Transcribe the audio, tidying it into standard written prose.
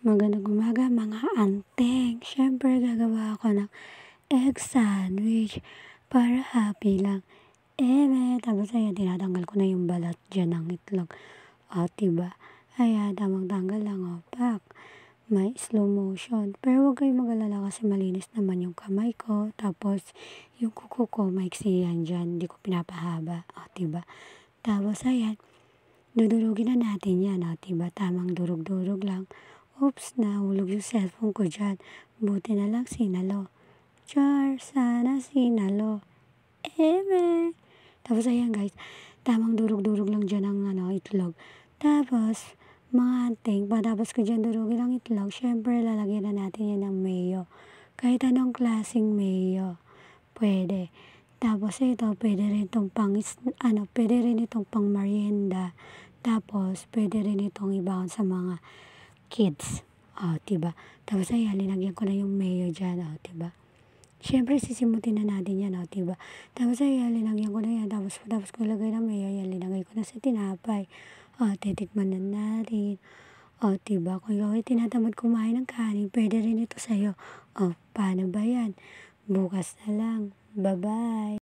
Magandang umaga mga anteng. Siyempre gagawa ako ng egg sandwich para happy lang. Tapos ayan, tinatanggal ko na yung balat dyan ng itlog. O, diba? Ayan, tamang tanggal lang. O, pak. May slow motion. Pero huwag kayong mag-alala kasi malinis naman yung kamay ko. Tapos, yung kuko ko, maiksi yan dyan. Hindi ko pinapahaba. O, diba? Tapos, ayan, dudurugin na natin yan. O, diba? Tamang durug-durug lang. Oops, nahulog yung cellphone ko dyan. Buti na lang sinalo. Char, sana sinalo. Tapos ayan guys, tamang durug-durug lang dyan ang itlog. Tapos, mga anting, patapos ko dyan durugin ang itlog, syempre lalagyan na natin yan ng mayo. Kahit anong klaseng mayo, pwede. Tapos ito, pwede rin itong pwede rin itong pang merienda. Tapos, pwede rin itong ibaon sa mga kids. O, diba? Tapos ayan, linagyan ko na yung mayo dyan. O, diba? Siyempre, sisimutin na natin yan. O, diba? Tapos ayan, linagyan ko na yan. Tapos ko ilagay ng mayo, ayan, linagay ko na sa tinapay. O, titikman na natin. O, diba? Kung ikaw ay tinatamad kumain ng kanin, pwede rin ito sa'yo. O, paano ba yan? Bukas na lang. Bye-bye!